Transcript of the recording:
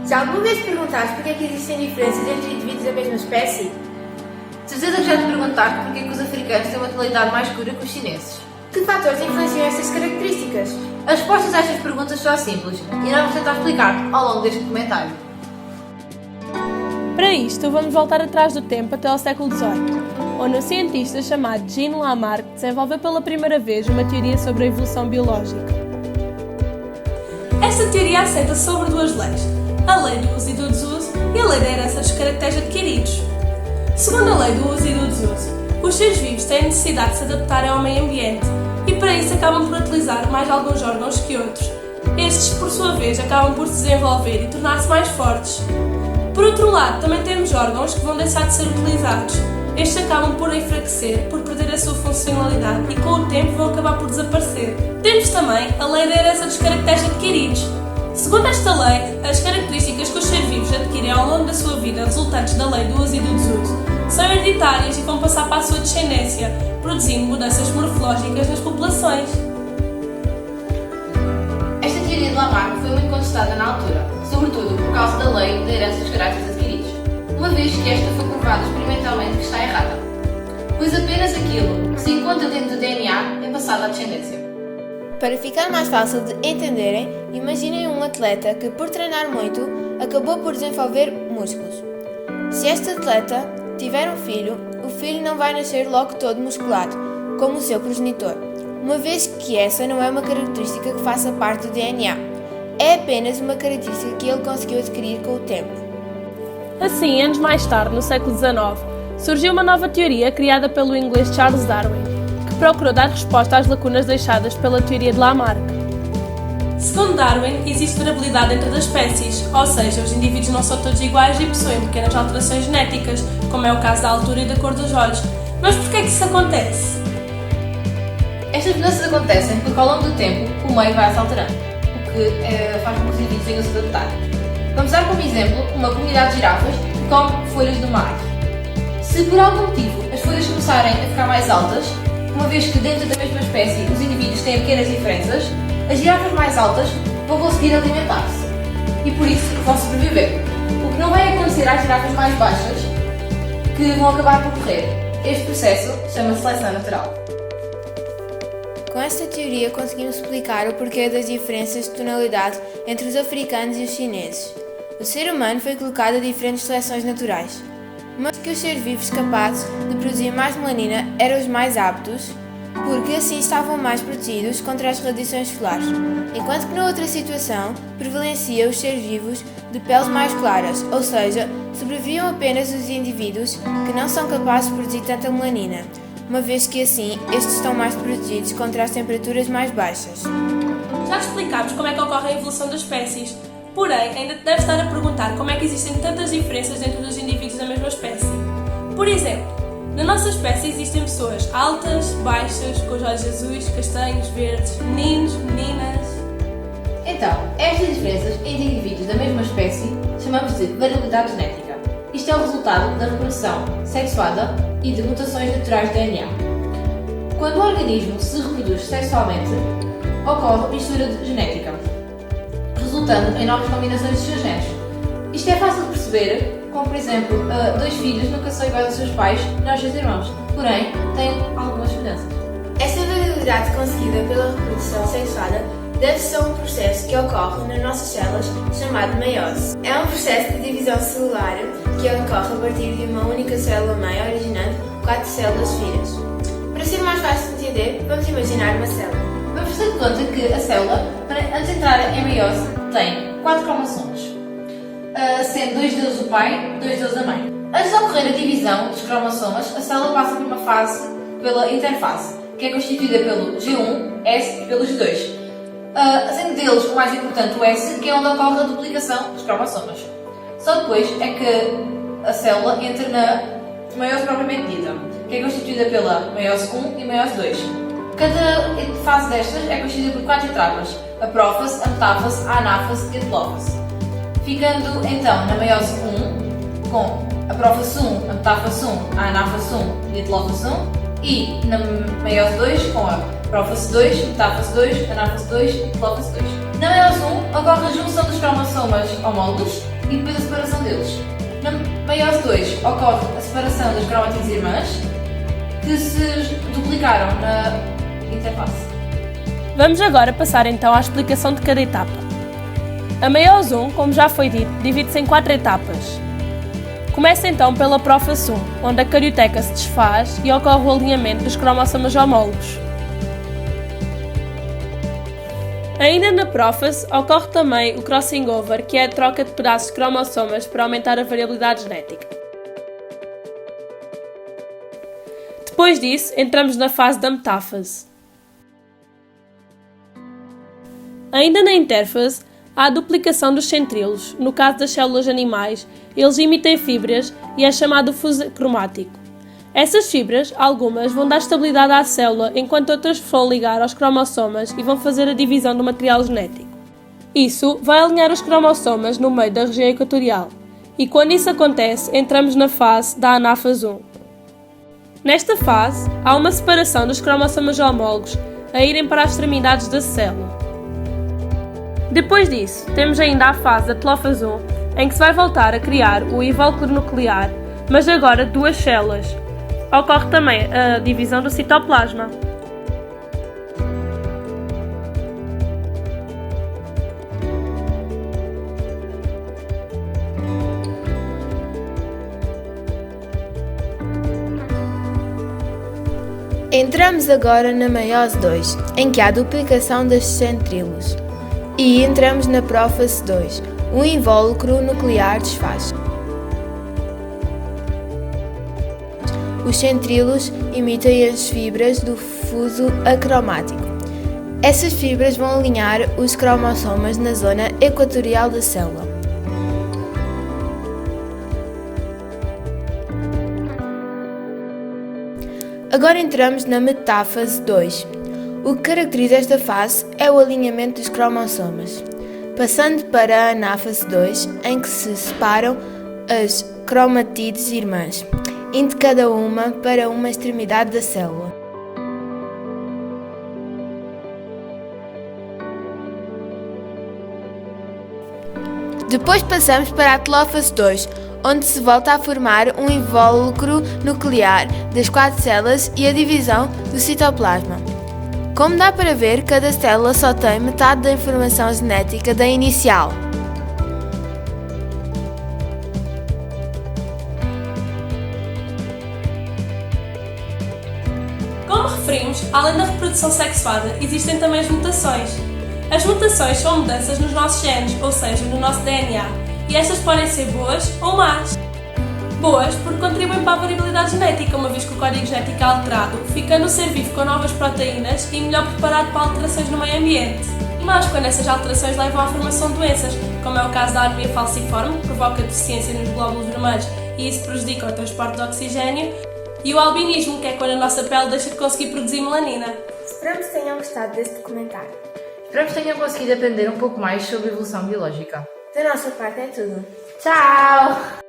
Já alguma vez perguntaste porque é que existem diferenças entre indivíduos da mesma espécie? De certeza que já te perguntaste porque é que os africanos têm uma tonalidade mais escura que os chineses. Que fatores influenciam estas características? As respostas a estas perguntas são simples e nós vamos tentar explicar ao longo deste comentário. Para isto, vamos voltar atrás do tempo até ao século XVIII, onde um cientista chamado Jean Lamarck desenvolveu pela primeira vez uma teoria sobre a evolução biológica. Esta teoria assenta sobre duas leis, a lei do uso e do desuso e a lei da herança dos caracteres adquiridos. Segundo a lei do uso e do desuso, os seres vivos têm necessidade de se adaptarem ao meio ambiente e para isso acabam por utilizar mais alguns órgãos que outros. Estes, por sua vez, acabam por se desenvolver e tornar-se mais fortes. Por outro lado, também temos órgãos que vão deixar de ser utilizados. Estes acabam por enfraquecer, por perder a sua funcionalidade e com o tempo vão acabar por desaparecer. Temos também a lei da herança dos caracteres adquiridos. Segundo esta lei, as características que os seres vivos adquirem ao longo da sua vida resultantes da lei do uso e do desuso são hereditárias e vão passar para a sua descendência, produzindo mudanças morfológicas nas populações. Esta teoria de Lamarck foi muito contestada na altura, sobretudo por causa da lei da herança dos caracteres adquiridos, uma vez que esta foi provada experimentalmente que está errada, pois apenas aquilo que se encontra dentro do DNA é passado à descendência. Para ficar mais fácil de entenderem, imaginem um atleta que, por treinar muito, acabou por desenvolver músculos. Se este atleta tiver um filho, o filho não vai nascer logo todo musculado, como o seu progenitor, uma vez que essa não é uma característica que faça parte do DNA. É apenas uma característica que ele conseguiu adquirir com o tempo. Assim, anos mais tarde, no século XIX, surgiu uma nova teoria criada pelo inglês Charles Darwin, que procurou dar resposta às lacunas deixadas pela teoria de Lamarck. Segundo Darwin, existe variabilidade dentro das espécies, ou seja, os indivíduos não são todos iguais e possuem pequenas alterações genéticas, como é o caso da altura e da cor dos olhos. Mas porquê é que isso acontece? Estas mudanças acontecem porque ao longo do tempo o meio vai se alterando, o que faz com que os indivíduos tenham de se adaptar. Vamos dar como exemplo uma comunidade de girafas que come folhas do mar. Se por algum motivo as folhas começarem a ficar mais altas, uma vez que dentro da mesma espécie os indivíduos têm pequenas diferenças, as girafas mais altas vão conseguir alimentar-se e por isso vão sobreviver. O que não vai acontecer às girafas mais baixas, que vão acabar por morrer. Este processo chama-se seleção natural. Com esta teoria conseguimos explicar o porquê das diferenças de tonalidade entre os africanos e os chineses. O ser humano foi colocado a diferentes seleções naturais, mas que os seres vivos capazes de produzir mais melanina eram os mais aptos, porque assim estavam mais protegidos contra as radiações solares, enquanto que na outra situação prevalecia os seres vivos de peles mais claras, ou seja, sobreviviam apenas os indivíduos que não são capazes de produzir tanta melanina, uma vez que assim estes estão mais protegidos contra as temperaturas mais baixas. Já te explicámos como é que ocorre a evolução das espécies, porém ainda te deves estar a perguntar como é que existem tantas diferenças dentro dos indivíduos da mesma espécie. Por exemplo, na nossa espécie existem pessoas altas, baixas, com os olhos azuis, castanhos, verdes, meninos, meninas. Então, estas diferenças entre indivíduos da mesma espécie chamamos de variabilidade genética. Isto é o resultado da reprodução sexuada e de mutações naturais de DNA. Quando o organismo se reproduz sexualmente, ocorre mistura genética, resultando em novas combinações dos seus genes. Isto é fácil de perceber, como por exemplo, dois filhos nunca são iguais aos seus pais nem aos seus irmãos, porém têm algumas semelhanças. Esta variabilidade conseguida pela reprodução sexuada deve-se a um processo que ocorre nas nossas células chamado meiose. É um processo de divisão celular que ocorre a partir de uma única célula-mãe, originando 4 células filhas. Para ser mais fácil de entender, vamos imaginar uma célula. Vamos ter em conta que a célula, antes de entrar em meiose, tem 4 cromossomos, sendo 2 deles do pai, 2 deles da mãe. Antes de ocorrer a divisão dos cromossomas, a célula passa por uma fase pela interfase, que é constituída pelo G1, S e pelo G2. Sendo deles o mais importante o S, que é onde ocorre a duplicação dos cromossomas. Só depois é que a célula entra na meiose propriamente dita, que é constituída pela meiose 1 e meiose 2. Cada fase destas é constituída por 4 etapas: a prófase, a metáfase, a anáfase e a telófase. Ficando então na meiose 1 com a prófase 1, a metáfase 1, a anáfase 1 e a telófase 1, e na meiose 2 com a prófase 2, metáfase 2, anáfase 2 e telófase 2. Na meiose 1 ocorre a junção dos cromossomas homólogos e depois a separação deles. Na meiose 2 ocorre a separação das cromátides irmãs que se duplicaram na interface. Vamos agora passar então à explicação de cada etapa. A meiose 1, como já foi dito, divide-se em 4 etapas. Começa então pela prófase 1, onde a carioteca se desfaz e ocorre o alinhamento dos cromossomas homólogos. Ainda na prófase, ocorre também o crossing over, que é a troca de pedaços de cromossomas para aumentar a variabilidade genética. Depois disso, entramos na fase da metáfase. Ainda na interfase, há a duplicação dos centríolos. No caso das células animais, eles emitem fibras e é chamado fuso cromático. Essas fibras, algumas, vão dar estabilidade à célula, enquanto outras vão ligar aos cromossomas e vão fazer a divisão do material genético. Isso vai alinhar os cromossomas no meio da região equatorial. E quando isso acontece, entramos na fase da anáfase 1. Nesta fase, há uma separação dos cromossomas homólogos a irem para as extremidades da célula. Depois disso, temos ainda a fase da telófase 1, em que se vai voltar a criar o invólucro nuclear, mas agora 2 células. Ocorre também a divisão do citoplasma. Entramos agora na meiose 2, em que há a duplicação dos centríolos. E entramos na prófase 2, o invólucro nuclear desfaz. Os centríolos emitem as fibras do fuso acromático. Essas fibras vão alinhar os cromossomas na zona equatorial da célula. Agora entramos na metáfase 2. O que caracteriza esta fase é o alinhamento dos cromossomas, passando para a anáfase 2, em que se separam as cromátides irmãs, indo cada uma para uma extremidade da célula. Depois passamos para a telófase 2, onde se volta a formar um invólucro nuclear das 4 células e a divisão do citoplasma. Como dá para ver, cada célula só tem metade da informação genética da inicial. Como referimos, além da reprodução sexuada, existem também as mutações. As mutações são mudanças nos nossos genes, ou seja, no nosso DNA, e estas podem ser boas ou más. Boas porque contribuem para a variabilidade genética, uma vez que o código genético é alterado, ficando o ser vivo com novas proteínas e melhor preparado para alterações no meio ambiente. E más quando essas alterações levam à formação de doenças, como é o caso da anemia falciforme, que provoca deficiência nos glóbulos vermelhos e isso prejudica o transporte de oxigênio, e o albinismo, que é quando a nossa pele deixa de conseguir produzir melanina. Esperamos que tenham gostado deste documentário. Esperamos que tenham conseguido aprender um pouco mais sobre evolução biológica. Da nossa parte é tudo. Tchau!